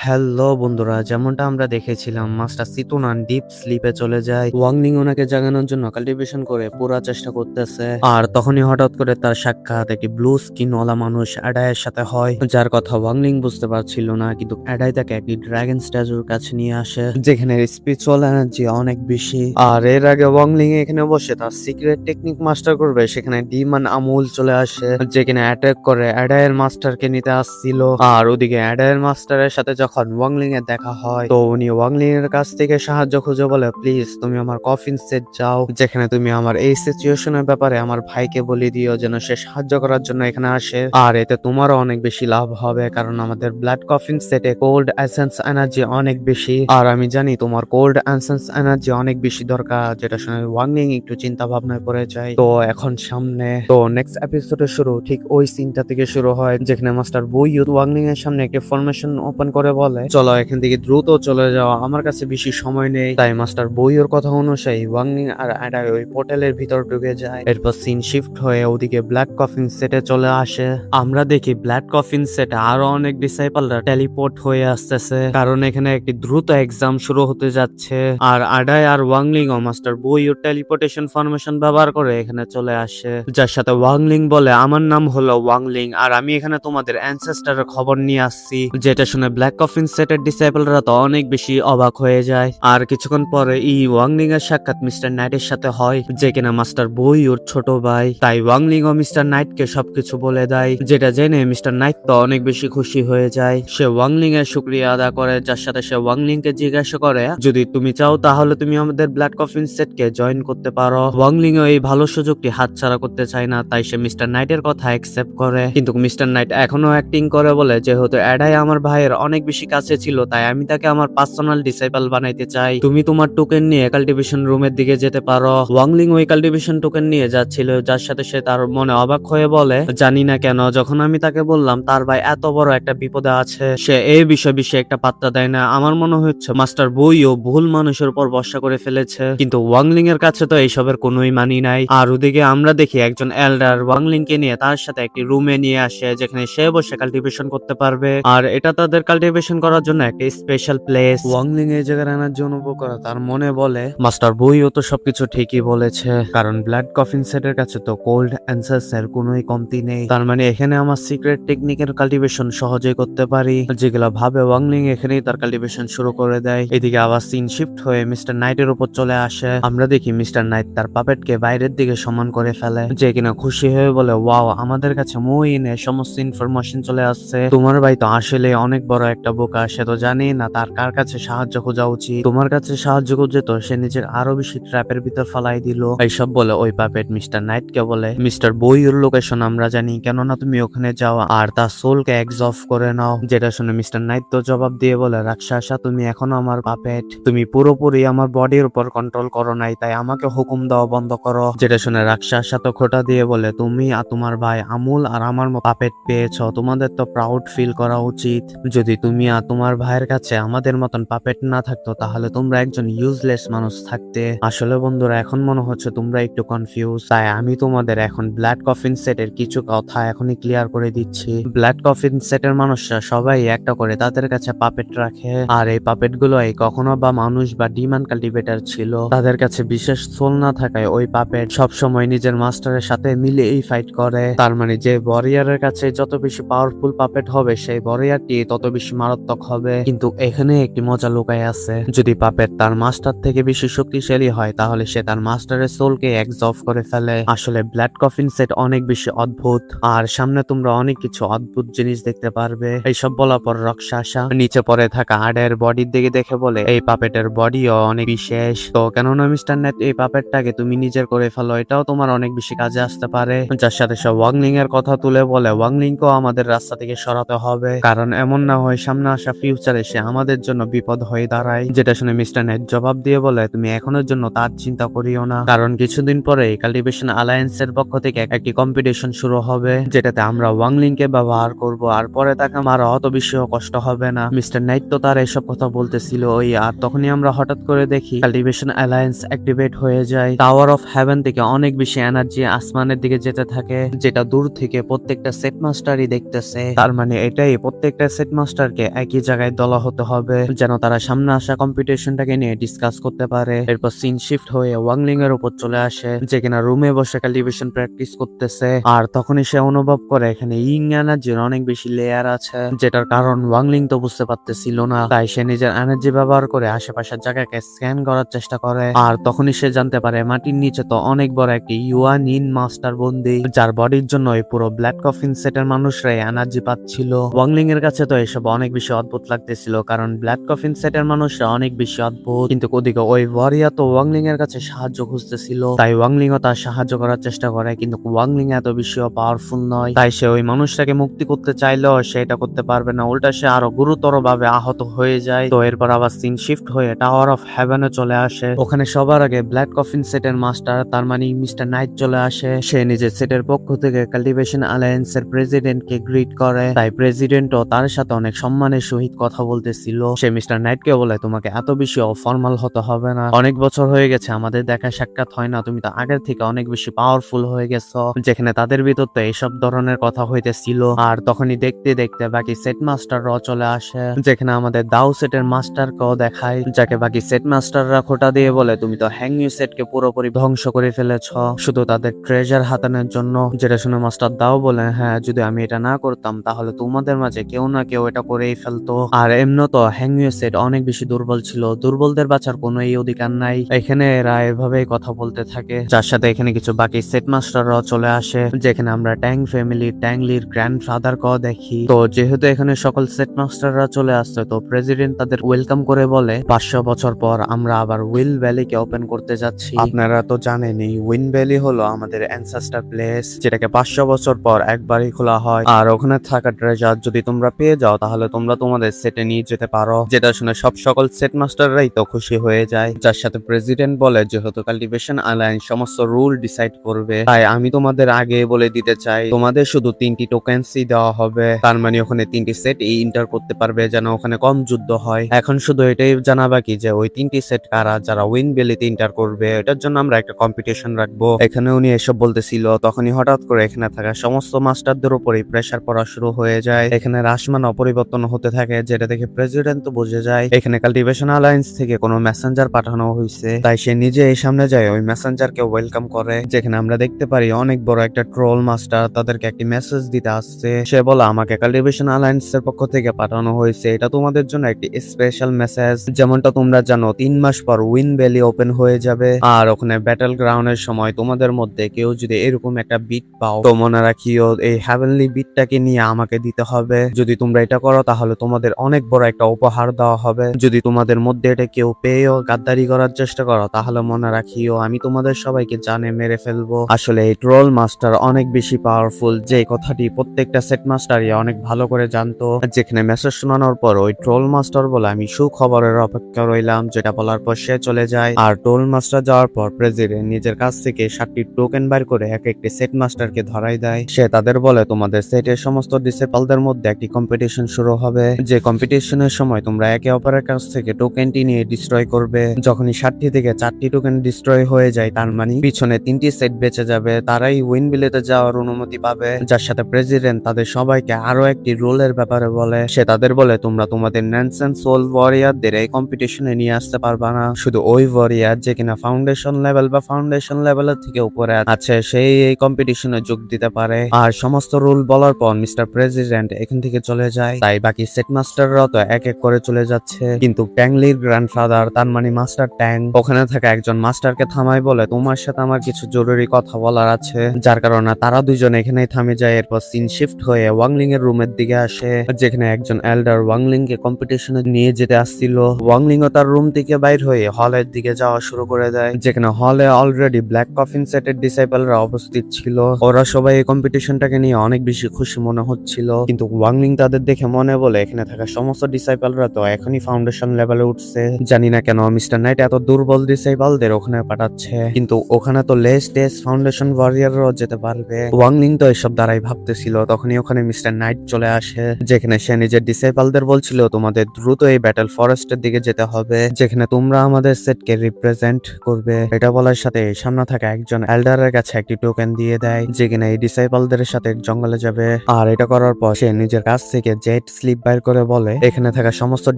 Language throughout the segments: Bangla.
হ্যালো বন্ধুরা, যেমনটা আমরা দেখেছিলাম মাস্টার সিতুনান ডিপ স্লিপে চলে যায়। ওয়াংলিং ওনাকে জাগানোর জন্য কাল্টিভেশন করে পুরা চেষ্টা করতেছে, আর তখনই হঠাৎ করে তার সাক্ষাৎ একটি ব্লু স্কিন ওয়ালা মানুষ অ্যাডায়ের সাথে হয়, যার কথা ওয়াংলিং বুঝতে পারছিল না। কিন্তু অ্যাডাই তাকে একটি ড্রাগন স্ট্যাচুর কাছে নিয়ে আসে, যেখানে স্পিরিচুয়াল এনার্জি অনেক বেশি। আর এর আগে ওয়াংলিং এখানে বসে তার সিক্রেট টেকনিক মাস্টার করবে, সেখানে ডিমান আমুল চলে আসে, যেখানে অ্যাটাক করে অ্যাডায়ের মাস্টারকে নিতে আসছিল। আর ওদিকে অ্যাডায়ের মাস্টারের সাথে যখন ওয়াংলিং এর দেখা হয়, তো উনি ওয়াংলিং এর কাছ থেকে সাহায্য খুঁজে বলে, প্লিজ তুমি আমার কফিন সেট যাও, যেখানে তুমি আমার এই সিচুয়েশনের ব্যাপারে আমার ভাইকে বলে দিও যেন সে সাহায্য করার জন্য এখানে আসে। আর এতে তোমারও অনেক বেশি লাভ হবে, কারণ আমাদের ব্লাড কফিন সেটে কোল্ড এসেন্স এনার্জি অনেক বেশি, আর আমি জানি তোমার কোল্ড এসেন্স এনার্জি অনেক বেশি দরকার। যেটা শুনে ওয়াংলিং একটু চিন্তা ভাবনায় পড়ে যায়। তো এখন সামনে তো নেক্সট এপিসোডের শুরু ঠিক ওই সিনটা থেকে শুরু হয়, যেখানে মাস্টার বুইয়ুত ওয়াংলিং এর সামনে একটা ফরমেশন ওপেন করে বলে, চলো এখান থেকে দ্রুত চলে যাও, আমার কাছে বেশি সময় নেই। তাই মাস্টার বইয়ের কথা অনুযায়ী ওয়াংলিং আর অ্যাডাই ওই পোর্টালের ভিতর ঢুকে যায়। এরপর সিন শিফট হয়ে ওদিকে ব্ল্যাক কফিন সেটে চলে আসে। আমরা দেখি ব্ল্যাক কফিন সেটে আরো অনেক ডিসাইপলরা টেলিপোর্ট হয়ে আসতেছে, কারণ এখানে একটি দ্রুত এক্সাম শুরু হতে যাচ্ছে। আর অ্যাডাই আর ওয়াংলিং ও মাস্টার বইয়ের টেলিপোর্টেশন ফরমেশন ব্যবহার করে এখানে চলে আসে, যার সাথে ওয়াংলিং বলে, আমার নাম হলো ওয়াংলিং আর আমি এখানে তোমাদের অ্যানসেস্টারের খবর নিয়ে আসছি। যেটা শুনে ব্ল্যাক কফিন সেটের ডিসেবলরা তো অনেক বেশি অবাক হয়ে যায়। আর কিছুক্ষণ পরে ওয়াংলিং এর সাক্ষাৎ মিস্টার নাইটের সাথে হয়, যে কিনা মাস্টার বই ওর ছোট ভাই। তাই ওয়াংলিং ও মিস্টার নাইটকে সবকিছু বলে দেয়, যেটা জেনে মিস্টার নাইট তো অনেক বেশি খুশি হয়ে যায়। সে ওয়াংলিং এর শুক্রিয়া আদা করে, যার সাথে সে ওয়াংলিং কে জিজ্ঞাসা করে, যদি তুমি চাও তাহলে তুমি আমাদের ব্ল্যাক কফিন সেটকে জয়েন করতে পারো। ওয়াংলিং ও এই ভালো সুযোগটি হাতছাড়া করতে চায় না, তাই সে মিস্টার নাইটের কথা অ্যাকসেপ্ট করে। কিন্তু মিস্টার নাইট এখনো অ্যাক্টিং করে বলে, যেহেতু অ্যাডাই আমার ভাইয়ের অনেক বেশি কাছে ছিল, তাই আমি তাকে আমার পার্সোনাল ডিসাইপল বানাইতে চাই। তুমি তোমার টোকেন নিয়ে কাল্টিভেশন রুমের দিকে যেতে পারো। ওয়াংলিং ওই কাল্টিভেশন টোকেন নিয়ে যাচ্ছিল, যার সাথে সে তার মনে অবাক হয়ে বলে, জানি না কেন যখন আমি তাকে বললাম তার ভাই এত বড় একটা বিপদে আছে, সে এই বিষয়ে একটা পাত্তা দেয় না। আমার মনে হচ্ছে মাস্টার বইও ভুল মানুষের উপর ভরসা করে ফেলেছে। কিন্তু ওয়াংলিং এর কাছে তো এইসবের কোনোই মানি নাই। আর ওদিকে আমরা দেখি একজন এল্ডার ওয়াংলিং কে নিয়ে তার সাথে একটি রুমে নিয়ে আসে, যেখানে সে বসে কাল্টিভেশন করতে পারবে। আর এটা তাদের কাল্টিভেশন করার জন্য একটা স্পেশাল প্লেস। ওয়াংলিং এই জায়গার এনার্জি অনুভব করা তার মনে বলে, মাস্টার বইও তো সবকিছু ঠিকই বলেছে, কারণ ব্লাড কফিন সেটের কাছে তো কোল্ড অ্যান্সার্স এর কোনোই কমতি নেই। তার মানে এখানে আমার সিক্রেট টেকনিকের কাল্টিভেশন সহজেই করতে পারি। যেগুলো ভাবে ওয়াংলিং এখানেই তার কাল্টিভেশন শুরু করে দেয়। এদিকে আবার সিন শিফট হয়ে মিস্টার নাইটের উপর চলে আসে। আমরা দেখি মিস্টার নাইট তার পাপেটকে বাইরের দিকে সমান করে ফেলে, যে কিনা খুশি হয়ে বলে, ওয়াও, আমাদের কাছে মুইনের সমস্ত ইনফরমেশন চলে আসছে। তোমার ভাই তো আসলে অনেক বড় একটা বোকা, সে তো জানে না তার কার কাছে সাহায্য খোঁজা উচিত। তোমার কাছে সাহায্য খুঁজে তো সে নিজের আরো বেশি ট্র্যাপের ভিতর ফালাই দিল। এইসব বলে ওই পাপেট মিস্টার নাইট কে বলে, মিস্টার বইয়ের লোকেশন আমরা জানি, কেননা তুমি ওখানে যাও আর তার সোলকে এক্সঅফ করে নাও। যেটা শুনে মিস্টার নাইট তো জবাব দিয়ে বলে, রাক্ষসা, তুমি এখনো আমার পাপেট, তুমি পুরোপুরি আমার বডির উপর কন্ট্রোল করো নাই, তাই আমাকে হুকুম দেওয়া বন্ধ করো। যেটা শুনে রাক্ষসা তো খোটা দিয়ে বলে, তুমি আর তোমার ভাই আমুল আর আমার পাপেট পেয়েছো, তোমাদের তো প্রাউড ফিল করা উচিত। যদি তুমি আর তোমার ভাইয়ের কাছে আমাদের মতন পাপেট না থাকতো, তাহলে তোমরা একজন ইউজলেস মানুষ থাকতে। আসলে বন্ধুরা, এখন মনে হচ্ছে তোমরা একটু কনফিউজ, তাই আমি তোমাদের এখন ব্লাড কফিন সেটের কিছু কথা এখনই ক্লিয়ার করে দিচ্ছি। ব্লাড কফিন সেটের মানুষরা সবাই একটা করে তাদের কাছে পাপেট রাখে, আর এই পাপেট গুলোই কখনো বা মানুষ বা ডিমান কাল্টিভেটর ছিল। তাদের কাছে বিশেষ সোল না থাকায় ওই পাপেট সবসময় নিজের মাস্টারের সাথে মিলে এই ফাইট করে। তার মানে যে ওয়ারিয়ারের কাছে যত বেশি পাওয়ারফুল পাপেট হবে, সেই ওয়ারিয়ারটি তত বেশি মারাত্মক হবে। কিন্তু এখানে একটি মজা লুকায় আছে, যদি পাপেট তার মাস্টার থেকে বেশি শক্তিশালী হয়, তাহলে সে তার মাস্টারের সোলকে এক্সঅফ করে ফেলে। আসলে ব্লাড কফিন সেট অনেক বেশি অদ্ভুত, আর সামনে তোমরা অনেক কিছু অদ্ভুত জিনিস দেখতে পারবে। এইসব বলার পর রাক্ষসা নিচে পড়ে থাকা আডের বডির দিকে দেখে বলে, এই পাপেটের বডিও অনেক বিশেষ, তো কেননা মিস্টার নেট এই পাপেটটাকে তুমি নিজের করে ফেলো, এটাও তোমার অনেক বেশি কাজে আসতে পারে। যার সাথে সে ওয়াংলিং এর কথা তুলে বলে, ওয়াংলিং কেও আমাদের রাস্তা থেকে সরাতে হবে, কারণ এমন না হয় সামনে আসা ফিউচারে সে আমাদের জন্য বিপদ হয়ে দাঁড়ায়। যেটা শুনে মিস্টার নেট জবাব দিয়ে বলে, তুমি এখনের জন্য তার চিন্তা করিও না, কারণ কিছুদিন পরে কাল্টিভেশন অ্যালায়েন্স এর পক্ষ থেকে একটি কম্পিটিশন শুরু হবে, যেটাতে আমরা ওয়াংলিং কে ব্যবহার করব, আর পরে তাকে মারা অত বেশিও কষ্ট হবে না। মিস্টার নাইট তো তার এসব কথা বলতেছিল আর তখনই আমরা হঠাৎ করে দেখি কাল্টিভেশন অ্যালায়েন্স অ্যাক্টিভেট হয়ে যায়। টাওয়ার অফ হেভেন থেকে অনেক বেশি এনার্জি আসমানের দিকে যেতে থাকে, যেটা দূর থেকে প্রত্যেকটা সেট মাস্টারই দেখতেছে। তার মানে এটাই প্রত্যেকটা সেট মাস্টারকে একই জায়গায় দলা হতে হবে যেন তারা সামনে আসা কম্পিটিশনটাকে নিয়ে ডিসকাস করতে পারে। এরপর সিন শিফট হয়ে ওয়াংলিং এর উপর চলে আসে, যে কিনা রুমে বসে কাল্টিভেশন প্র্যাকটিস করতেছে। আর তখনই সে অনুভব করে এখানে ইং এনার্জির অনেক বেশি লেয়ার আছে, যেটার কারণ ওয়াংলিং তো বুঝতে পারতেছিল না। তাই সে নিজের এনার্জি ব্যবহার করে আশেপাশের জায়গাকে স্ক্যান করার চেষ্টা করে। আর তখনই সে জানতে পারে মাটির নিচে তো অনেক বড় একটি ইউয়ান ইন মাস্টার বন্দি, যার বডির জন্য এই পুরো ব্ল্যাক কফিন সেটের মানুষরাই এনার্জি পাচ্ছিল। ওয়াংলিং এর কাছে তো এসব অনেক বেশি অদ্ভুত লাগতেছিল, কারণ ব্ল্যাক কফিন সেটের মানুষরা অনেক বেশি অদ্ভুত। কিন্তু ওদিকে ওই ওয়ারিয়া তো ওয়াংলিং এর কাছে সাহায্য খুঁজতেছিল, তাই ওয়াংলিং ও তার সাহায্য করার চেষ্টা করে। কিন্তু ওয়াংলিং এত বেশি পাওয়ারফুল নয়, তাই সে ওই মানুষটাকে মুক্তি করতে চাইলেও সে এটা করতে পারবে না, উল্টা সে আরো গুরুতর ভাবে আহত হয়ে যায়। তো এরপর আবার সিন শিফট হয়ে টাওয়ার অফ হেভেনে চলে আসে। ওখানে সবার আগে ব্ল্যাক কফিন সেটের মাস্টার, তার মানে মিস্টার নাইট চলে আসে। সে নিজের সেটের পক্ষ থেকে কাল্টিভেশন অ্যালায়েন্স এর প্রেসিডেন্ট কে গ্রিট করে। তাই প্রেসিডেন্টও তার সাথে অনেক সম্মানের সহিত কথা বলতেছিল। সে মিস্টার নাইটকে বলে, তোমাকে এত বেশি ফর্মাল হতে হবে না, অনেক বছর হয়ে গেছে আমাদের দেখা সাক্ষাৎ হয় না, তুমি তো আগের থেকে অনেক বেশি পাওয়ারফুল হয়ে গেছো। যেখানে তাদের ভিতর তো এইসব ধরনের কথা হইতেছিল। আর তখনই দেখতে দেখতে বাকি সেট মাস্টাররাও চলে আসে, যেখানে আমাদের দাও সেটের মাস্টারকেও দেখায়, যাকে বাকি সেট মাস্টাররা খোটা দিয়ে বলে, তুমি তো হ্যাং ইউ সেটকে পুরোপুরি ধ্বংস করে ফেলেছ শুধু তাদের ট্রেজার হাতানোর জন্য। যেটা শুনে মাস্টার দাও বলে, হ্যাঁ, যদি আমি এটা না করতাম তাহলে তোমাদের মাঝে কেউ না কেউ এটা করেই ফেলতো। আর এমনি তো হ্যাং ইউ সেট অনেক বেশি দুর্বল ছিল, দুর্বলদের বাঁচার কোনো এই অধিকার নাই। এখানে এরা এভাবেই কথা বলতে থাকে, যার সাথে এখানে কিছু বাকি সেট মাস্টাররাও চলে আসে, যেখানে আমরা ট্যাং ফ্যামিলি ট্যাংলির গ্র্যান্ডফাদার কেও দেখি। তো যেহেতু এখানে সকল সেট মাস্টাররা চলে আসছে, তো প্রেসিডেন্ট তাদের ওয়েলকাম করে বলে, 500 বছর পর আমরা আবার উইল ভ্যালিকে ওপেন করতে যাচ্ছি। আপনারা তো জানেনই উইন ভ্যালি হলো আমাদের অ্যানসেস্টার প্লেস, যেটাকে 500 বছর পর একবারই খোলা হয়। আর ওখানে থাকা ট্রেজার যদি তোমরা পেয়ে যাও তাহলে তোমরা তোমাদের সেটে নিয়ে যেতে পারো। যেটা শুনে সকল সেট মাস্টাররাই তো খুশি হয়ে যায়। যার সাথে প্রেসিডেন্ট বলে, যেহেতু কাল্টিভেশন অ্যালায়েন্স সমস্ত রুল ডিসাইড করবে, তাই আমি তোমাদের আগে বলে দিতে চাই, তোমাদের শুধু 3টি টোকেন্সই দেওয়া হবে। তার মানে ওখানে 3টি সেট ইন্টার করতে পারবে, যেন ওখানে কম যুদ্ধ হয়। এখন শুধু এটাই জানা বাকি যে ওই 3টি সেট কারা, যারা উইন ভ্যালিতে ইন্টার করবে। এটার জন্য আমরা একটা কম্পিটিশন রাখবো। এখানে উনি এসব বলতেছিল, তখনই হঠাৎ করে এখানে থাকা সমস্ত মাস্টারদের উপরই প্রেসার পড়া শুরু হয়ে যায়। এখানে রাশমান অপরিবর্তন হতে থাকে, যেটা দেখে প্রেসিডেন্ট তো বুঝে যায় এখানে কাল্টিভেশন অ্যালায়েন্স থেকে কোনো মেসেঞ্জার পাঠানো হয়েছে। তাই সে নিজে এই সামনে যায় ওই মেসেঞ্জারকে ওয়েলকাম করে, যেখানে আমরা দেখতে পারি অনেক বড় একটা ট্রোল মাস্টার তাদেরকে একটি মেসেজ দিতে আসছে। সে বলে, আমাকে কাল্টিভেশন অ্যালায়েন্স এর পক্ষ থেকে পাঠানো হয়েছে, এটা তোমাদের জন্য একটি স্পেশাল মেসেজ। যেমনটা তোমরা জানো 3 মাস পর উইন ভ্যালি ওপেন হয়ে যাবে, আর ওখানে ব্যাটল গ্রাউন্ডের সময় তোমাদের মধ্যে কেউ যদি এরকম একটা বিট পাও, তো মনে রাখিও এই হ্যাভেনলি বিটটাকে নিয়ে আমাকে দিতে হবে। যদি তোমরা এটা করো তাহলে তোমাদের অনেক বড় একটা উপহার দেওয়া হবে। যদি তোমাদের মধ্যে এটা কেউ পেয়েও গাদ্দারি করার চেষ্টা করো তাহলে মনে রাখিও আমি তোমাদের সবাইকে জানে মেরে ফেলবো। আসলে এই ট্রোল মাস্টার অনেক বেশি পাওয়ারফুল, যে কথাটি প্রত্যেকটা সেট মাস্টারই অনেক ভালো করে জানতো। যেখানে মেসেজ শোনানোর পর ওই ট্রোল মাস্টার বলে, আমি সুখবরের অপেক্ষা রইলাম, যেটা বলার পর সে চলে যায়। আর ট্রোল মাস্টার যাওয়ার পর প্রেসিডেন্ট নিজের কাছ থেকে 7টি টোকেন বের করে এক একটি সেট মাস্টারকে ধরাই দেয়। সে তাদের বলে, তোমাদের সেটের সমস্ত ডিসেবলদের মধ্যে একটি কম্পিটিশন শুরু হবে, যে কম্পিটিশনের সময় তোমরা একে অপরের কাছ থেকে টোকেনটি নিয়ে ডিস্ট্রয় করবে। যখনই 7টি থেকে 4টি টোকেন ডিস্ট্রয় হয়ে যায়, তার মানে পিছনে 3টি সেট বেঁচে যাবে, তারাই উইন বিলেতে যাওয়ার অনুমতি পাবে। যার সাথে প্রেসিডেন্ট তাদের সবাইকে আরো একটি রুলের ব্যাপারে বলে। সে তাদের বলে, তোমরা তোমাদের ন্যানসেন সোল ওয়ারিয়ারদের এই কম্পিটিশনে নিয়ে আসতে পারবা না, শুধু ওই ওয়ারিয়ার যে কিনা ফাউন্ডেশন লেভেল বা ফাউন্ডেশন লেভেলের থেকে উপরে আছে সেই এই কম্পিটিশনে যোগ দিতে পারে। আর সমস্ত রুল বলার পর মিস্টার প্রেসিডেন্ট এখান থেকে চলে যায়। তাই বাকি সেট মাস্টাররাও তো এক এক করে চলে যাচ্ছে, কিন্তু ট্যাংলির গ্র্যান্ডফাদার, তার মানে মাস্টার ট্যাং, ওখানে থাকা একজন মাস্টারকে থামায় বলে, তোমার সাথে আমার কিছু জরুরি কথা বলার আছে। যার কারণে তারা দুজন এখানেই থামে যায়। এরপর সিন শিফট হয়ে ওয়াংলিং এর রুমের দিকে আসে, যেখানে একজন এল্ডার ওয়াংলিং কে কম্পিটিশনে নিয়ে যেতে আসছিল। ওয়াংলিং ও তার রুম থেকে বাইর হয়ে হলের দিকে যাওয়া শুরু করে দেয়, যেখানে হলে অলরেডি ব্ল্যাক কফিন সেটের ডিসাইপলরা উপস্থিত ছিল। ওরা সবাই এই কম্পিটিশনটাকে নিয়ে অনেক বেশি খুশি মনে হচ্ছিল, কিন্তু ওয়াংলিং তাদের দেখে মনে বলে, এখানে থাকা সমস্ত ডিসাইপলরা তো এখনই ফাউন্ডেশন লেভেলে উঠছে, জানি না কেন মিস্টার নাইট এত দুর্বল ডিসাইপলদের ওখানে পাঠাচ্ছে, কিন্তু ওখানে তো লেস্ট ফাউন্ডেশন ওয়ারিয়াররাও যেতে পারবে। ওয়াংলিং তো এসব দ্বারাই ভাবতেছিল, তখনই ওখানে মিস্টার নাইট চলে আসে, যেখানে সে নিজের ডিসাইপলদের বলছিল, তোমাদের দ্রুত এই ব্যাটল ফরেস্টের দিকে যেতে হবে, যেখানে তোমরা আমাদের সেটকে রিপ্রেজেন্ট করবে। এটা বলার সাথে সামনে থাকা একজন এল্ডারের কাছে একটি টোকেন দিয়ে দেয়, যে কিনা এই ডিসাইপলদের সাথে জঙ্গলে যাবে। আর এটা করার পর সে নিজের কাছ থেকে জেট স্লিপ বাইর করে বলে এখানে থাকা সমস্ত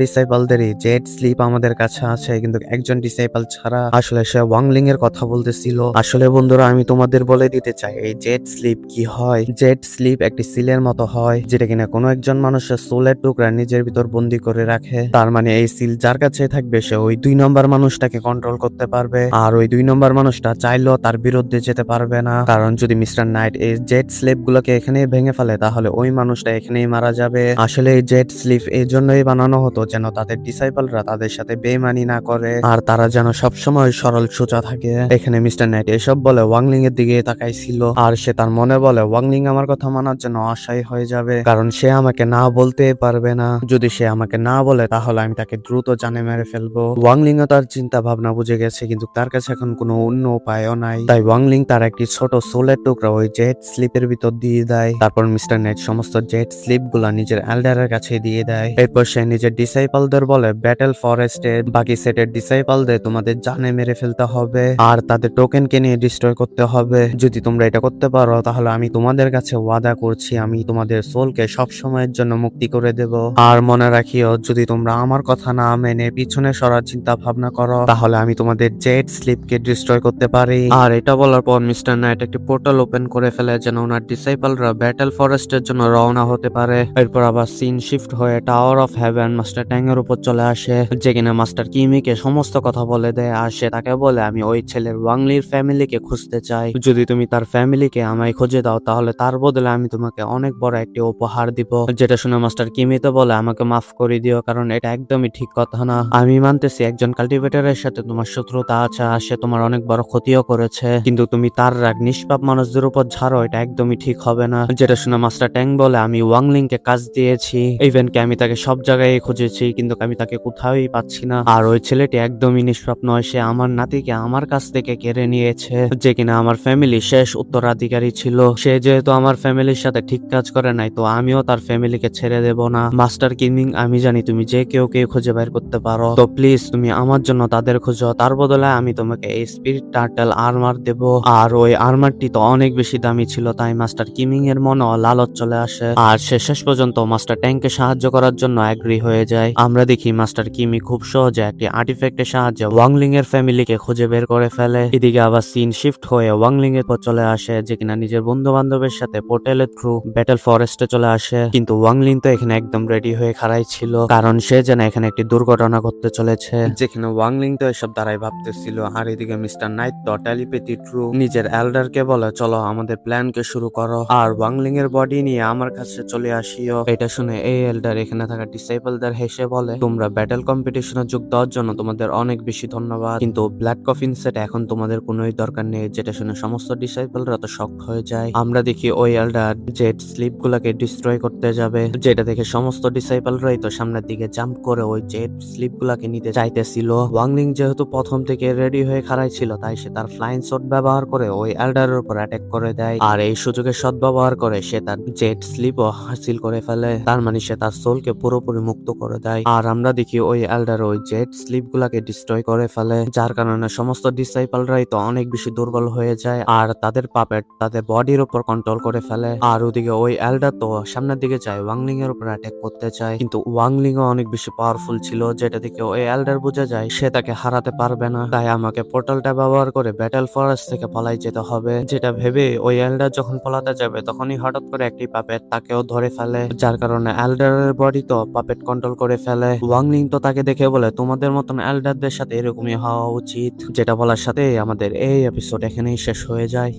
ডিসাইপলদেরই জেড স্লিপ আমাদের কাছে আছে, কিন্তু একজন ডিসাইপল ছাড়া। আসলে সে ওয়াংলিং এর কথা বলতেছিল। আসলে বন্ধুরা আমি তোমাদের বলে দিতে চাই এই জেড স্লিপ কি হয়। জেড স্লিপ একটি সিলের মতো হয়, যেটা কিনা কোনো একজন মানুষের সোলের টুকরা নিজের ভিতর বন্দি করে রাখে। তার মানে এই সিল যার কাছে থাকবে সে ওই 2 নম্বর মানুষটাকে কন্ট্রোল করতে পারবে, আর ওই 2 নম্বর মানুষটা চাইলেও তার বিরুদ্ধে যেতে পারবে না। কারণ যদি মিস্টার নাইট এই জেড স্লিপ গুলোকে এখানেই ভেঙে ফেলে তাহলে ওই মানুষটা এখানেই মারা যাবে। আসলে এই জেড স্লিপ এই জন্যই বানানো হতো যেন তাদের ডিসাইপলরা তাদের সাথে বেইমানি না করে, আর তারা যেন সবসময় সরল সোজা থাকে। এখানে মিস্টার নাইট এসব বলে ওয়াংলিং এর দিকে তাকাইছিল, আর সে তার মনে বলে ওয়াংলিং আমার কথা মানার জন্য অসহায় হয়ে যাবে, কারণ সে আমাকে না বলতে পারবে না। যদি সে আমাকে না বলে তাহলে আমি তাকে দ্রুত জানে মেরে ফেলবো। ওয়াংলিং ও তার চিন্তা ভাবনা বুঝে গেছে, কিন্তু তার কাছে এখন কোনো অন্য উপায়ও নাই। তাই ওয়াংলিং তার একটি ছোট সোলের টুকরা ওই জেড স্লিপের ভিতর দিয়ে দেয়। তারপর মিস্টার নাইট সমস্ত জেড স্লিপ গুলা নিজের এল্ডারের কাছে দিয়ে দেয়। এরপর সে নিজের ডিসাইপলদের বলে ব্যাটেল ফরেস্টের বাকি সেটের ডিসাইপলদের তোমাদের জানে মেরে ফেলতে হবে আর তাদের টোকেনকে নিয়ে ডিস্ট্রয় করতে হবে। যদি তোমরা এটা করতে পারো তাহলে আমি তোমাদের কাছে ওয়াদা করছি আমি তোমাদের সোলকে সব সময়ের জন্য মুক্তি করে দেব। আর মনে রাখিও যদি তোমরা আমার কথা না মেনে পিছনে সরার চিন্তা ভাবনা করো তাহলে আমি তোমাদের জেড স্লিপকে ডিস্ট্রয় করতে পারি। আর এটা বলার পর মিস্টার নাইট একটি পোর্টাল ওপেন করে ফেলে যেন ওনার ডিসাইপলরা ব্যাটেল ফরেস্টের জন্য রওনা হতে পারে। এরপর আবার সিন শিফট হয়ে টাওয়ার অফ হেভেন মাস্টার ট্যাং এর উপর চলে আসে, যে কিনা মাস্টার কিমিকে সমস্ত কথা বলে দেয়। আর সে তাকে বলে আমি ওই ছেলের ওয়াংলির ফ্যামিলিকে খুঁজতে চাই, যদি তুমি তার ফ্যামিলিকে আমায় খুঁজে দাও তাহলে তার বদলে আমি তোমাকে অনেক বড় একটি উপহার দিব। যেটা শুনে মাস্টার কিমি তো বলে আমাকে মাফ করে দিও, কারণ এটা একদমই ঠিক কথা না। আমি মানতেছি একজন কাল্টিভেটরের সাথে তোমার শত্রুতা আছে আর সে তোমার অনেক বড় ক্ষতিও করেছে, কিন্তু তুমি তার রাগ নিষ্পাপ মানুষদের উপর ঝাড়ো এটা একদমই ঠিক হবে না। যেটা শুনে মাস্টার ট্যাং বলে আমি ওয়াংলিং কে কাজ দিয়েছি, ইভেনকে আমি তাকে সব জায়গায় খুঁজেছি কিন্তু আমি তাকে কোথাওই পাচ্ছি না। আর ওই ছেলেটি একদমই নিষ্পাপ নয়, সে আমার নাতিকে আমার কাছ থেকে কেড়ে নিয়েছে, যে কিনা আমার ফ্যামিলি শেষ উত্তরাধিকারী ছিল। সে যেহেতু আমার ফ্যামিলির সাথে ঠিক কাজ করে নাই তো আমিও তার ফ্যামিলিকে ছেড়ে দেব না। মাস্টার কিমিং আমি জানি তুমি যে কেউ খুঁজে বের করতে পারো, তো প্লিজ তুমি আমার জন্য তাদের খুঁজো, তার বদলে আমি তোমাকে এই স্পিরিট টার্টল আর্মার দেব। আর ওই আর্মারটি তো অনেক বেশি দামি ছিল, তাই মাস্টার কিমিং এর মনে লালচ চলে আসে আর সে শেষ পর্যন্ত মাস্টার ট্যাংকে সাহায্য করার জন্য এগ্রি হয়ে যায়। আমরা দেখি মাস্টার কিমি খুব সহজে একটি আর্টিফ্যাক্টের সাহায্যে ওয়াংলিং এর ফ্যামিলিকে খুঁজে বের করে ফেলে। এদিকে আবার সিন শিফট হয়ে ওয়াংলিং এর পর চলে আসে, যে কিনা নিজের বন্ধু বান্ধবের সাথে পোর্টালের থ্রু ব্যাটেল ফরেস্টে চলে আসে। কিন্তু ওয়াংলিং তো এখানে একদম রেডি হয়ে খাড়াই ছিল, কারণ সে যেন এখানে একটি দুর্ঘটনা ঘটতে চলেছে, যেখানে ওয়াংলিং তো এসব দ্বারাই ভাবতেছিল। আর এদিকে মিস্টার নাইট তো টেলিপ্যাথি থ্রু নিজের এল্ডারকে বলে চলো আমাদের প্ল্যানকে শুরু করো আর ওয়াংলিং এর বডি নিয়ে আমার কাছে চলে আসিও। এটা শুনে এই এল্ডার এখানে থাকা ডিসাইপলদের হেসে বলে তোমরা ব্যাটেল কম্পিটিশনে যোগ দেওয়ার জন্য তোমাদের অনেক বেশি ধন্যবাদ, কিন্তু ব্ল্যাক কফিন সেট এখন তোমাদের কোনোই দরকার নেই। যেটা শুনে সমস্ত ডিসাইপলরা তো শক হয়ে যায়। আমরা দেখি ওই এল্ডার জেড স্লিপ গুলাকে ডিস্ট্রয় করতে যাবে, যেটা দেখে সমস্ত ডিসাইপলরাই তো সামনের দিকে জাম্প করে ওই জেড স্লিপ গুলাকে নিতে চাইতেছিল। ওয়াংলিং যেহেতু প্রথম থেকে রেডি হয়ে খাড়াই ছিল তাই সে তার ফ্লাইং শট ব্যবহার করে ওই এল্ডারের উপর অ্যাটাক করে দেয়, আর এই সুযোগের সদ্ব্যবহার করে সে তার জেড স্লিপও হাসিল করে ফেলে। তার মানে সে তার সোলকে পুরোপুরি মুক্ত করে দেয়। আর আমরা দেখি ওই এল্ডার ওই জেড স্লিপ গুলাকে ডিস্ট্রয় করে ফেলে, যার কারণে সমস্ত ডিসাইপলরাই তো অনেক বেশি দুর্বল হয়ে যায় আর তাদের পাপেট তাদের বডির উপর কন্ট্রোল করে ফেলে। আর ওদিকে ওই এল্ডার তো সামনের দিকে যায় ওয়াংলিং এর উপর অ্যাটাক করতে চায়, কিন্তু ওয়াংলিং ও অনেক বেশি পাওয়ারফুল ছিল, যেটা থেকে ওই এল্ডার বোঝা যায় সে তাকে হারাতে পারবে না। তাই আমাকে পোর্টালটা ব্যবহার করে ব্যাটেল ফরেস্ট থেকে পালাই যেতে হবে। যেটা ভেবে ওই এল্ডার যখন পলাতে যাবে তখনই হঠাৎ করে একটি পাপেট তাকেও ধরে ফেলে, যার কারণে এল্ডারের বডি তো পাপেট কন্ট্রোল করে ফেলে। ওয়াংলিং তো তাকে দেখে বলে তোমাদের মতন এল্ডারদের সাথে এরকমই হওয়া উচিত। যেটা বলার সাথে আমাদের এই এপিসোড এখানেই শেষ হয়ে যায়।